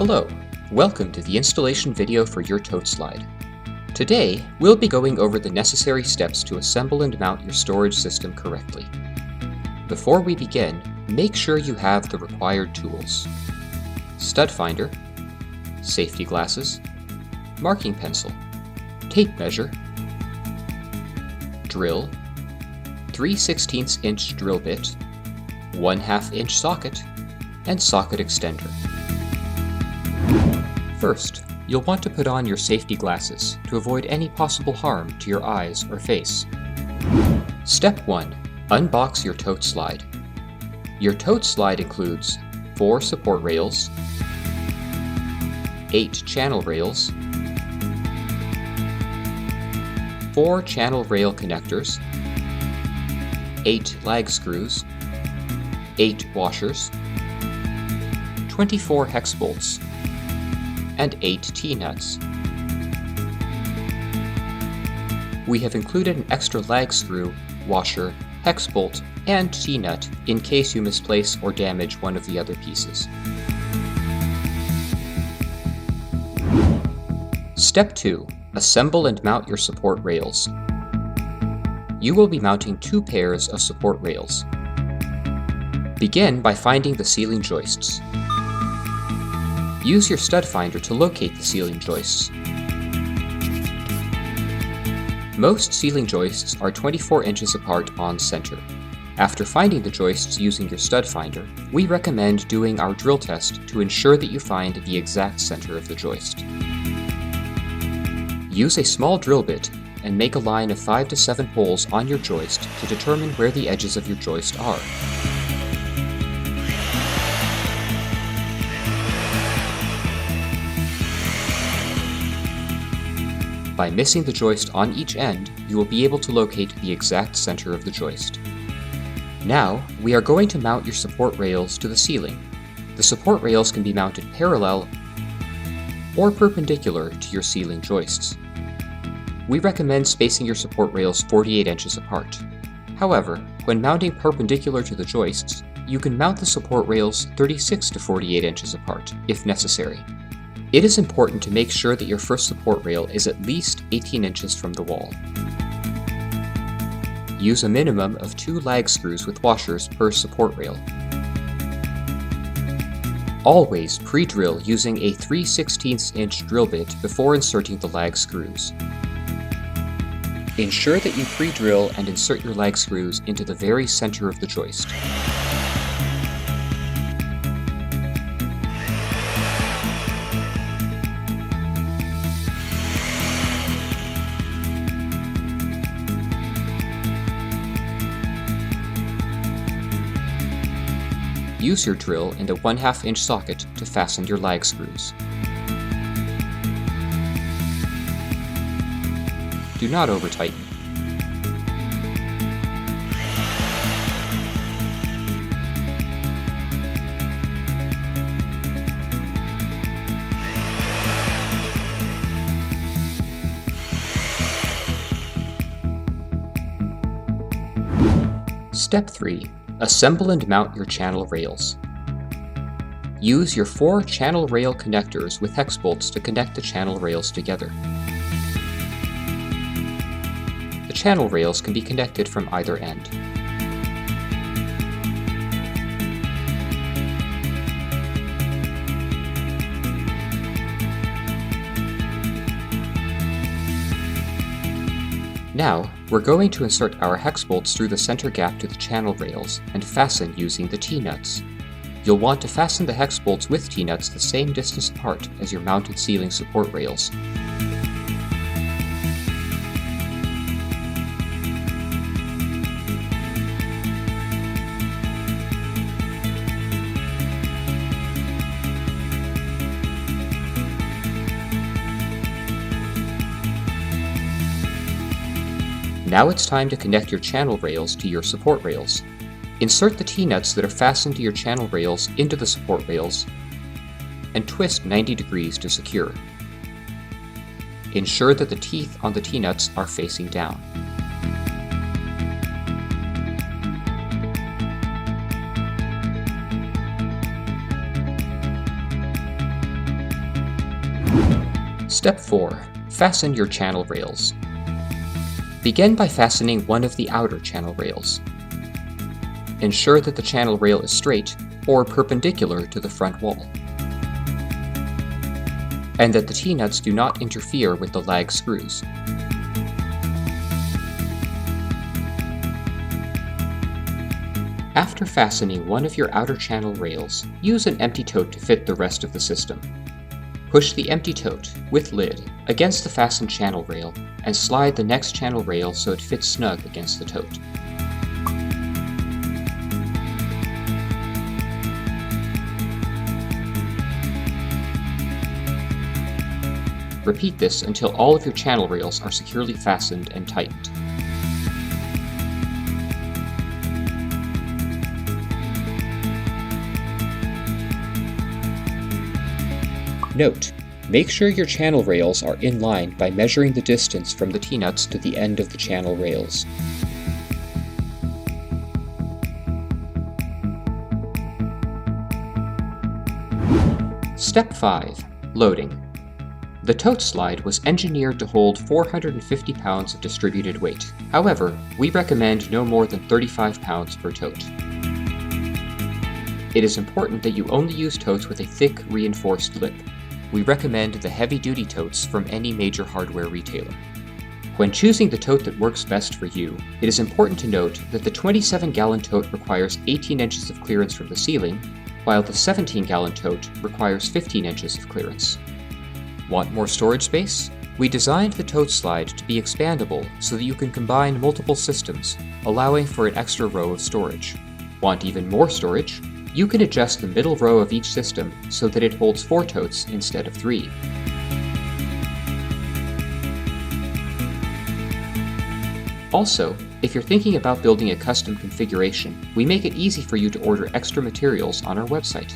Hello, welcome to the installation video for your ToteSlide. Today, we'll be going over the necessary steps to assemble and mount your storage system correctly. Before we begin, make sure you have the required tools: stud finder, safety glasses, marking pencil, tape measure, drill, 3/16 inch drill bit, 1/2 inch socket, and socket extender. First, you'll want to put on your safety glasses to avoid any possible harm to your eyes or face. Step 1. Unbox your ToteSlide. Your ToteSlide includes 4 support rails, 8 channel rails, 4 channel rail connectors, 8 lag screws, 8 washers, 24 hex bolts, and 8 T-nuts. We have included an extra lag screw, washer, hex bolt, and T-nut in case you misplace or damage one of the other pieces. Step 2. Assemble and mount your support rails. You will be mounting 2 pairs of support rails. Begin by finding the ceiling joists. Use your stud finder to locate the ceiling joists. Most ceiling joists are 24 inches apart on center. After finding the joists using your stud finder, we recommend doing our drill test to ensure that you find the exact center of the joist. Use a small drill bit and make a line of 5 to 7 holes on your joist to determine where the edges of your joist are. By missing the joist on each end, you will be able to locate the exact center of the joist. Now, we are going to mount your support rails to the ceiling. The support rails can be mounted parallel or perpendicular to your ceiling joists. We recommend spacing your support rails 48 inches apart. However, when mounting perpendicular to the joists, you can mount the support rails 36 to 48 inches apart, if necessary. It is important to make sure that your first support rail is at least 18 inches from the wall. Use a minimum of 2 lag screws with washers per support rail. Always pre-drill using a 3/16 inch drill bit before inserting the lag screws. Ensure that you pre-drill and insert your lag screws into the very center of the joist. Use your drill in the 1/2 inch socket to fasten your lag screws. Do not over-tighten. Step 3. Assemble and mount your channel rails. Use your 4 channel rail connectors with hex bolts to connect the channel rails together. The channel rails can be connected from either end. Now, we're going to insert our hex bolts through the center gap to the channel rails and fasten using the T-nuts. You'll want to fasten the hex bolts with T-nuts the same distance apart as your mounted ceiling support rails. Now it's time to connect your channel rails to your support rails. Insert the T-nuts that are fastened to your channel rails into the support rails and twist 90 degrees to secure. Ensure that the teeth on the T-nuts are facing down. Step 4. Fasten your channel rails. Begin by fastening one of the outer channel rails. Ensure that the channel rail is straight or perpendicular to the front wall, and that the T-nuts do not interfere with the lag screws. After fastening one of your outer channel rails, use an empty tote to fit the rest of the system. Push the empty tote, with lid, against the fastened channel rail and slide the next channel rail so it fits snug against the tote. Repeat this until all of your channel rails are securely fastened and tightened. Note: make sure your channel rails are in line by measuring the distance from the T-nuts to the end of the channel rails. Step 5. Loading. The ToteSlide was engineered to hold 450 pounds of distributed weight. However, we recommend no more than 35 pounds per tote. It is important that you only use totes with a thick, reinforced lip. We recommend the heavy-duty totes from any major hardware retailer. When choosing the tote that works best for you, it is important to note that the 27-gallon tote requires 18 inches of clearance from the ceiling, while the 17-gallon tote requires 15 inches of clearance. Want more storage space? We designed the ToteSlide to be expandable so that you can combine multiple systems, allowing for an extra row of storage. Want even more storage? You can adjust the middle row of each system so that it holds 4 totes instead of 3. Also, if you're thinking about building a custom configuration, we make it easy for you to order extra materials on our website.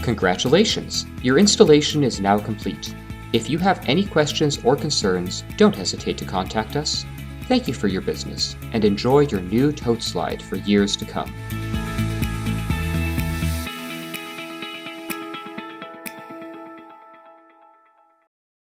Congratulations! Your installation is now complete. If you have any questions or concerns, don't hesitate to contact us. Thank you for your business, and enjoy your new ToteSlide for years to come.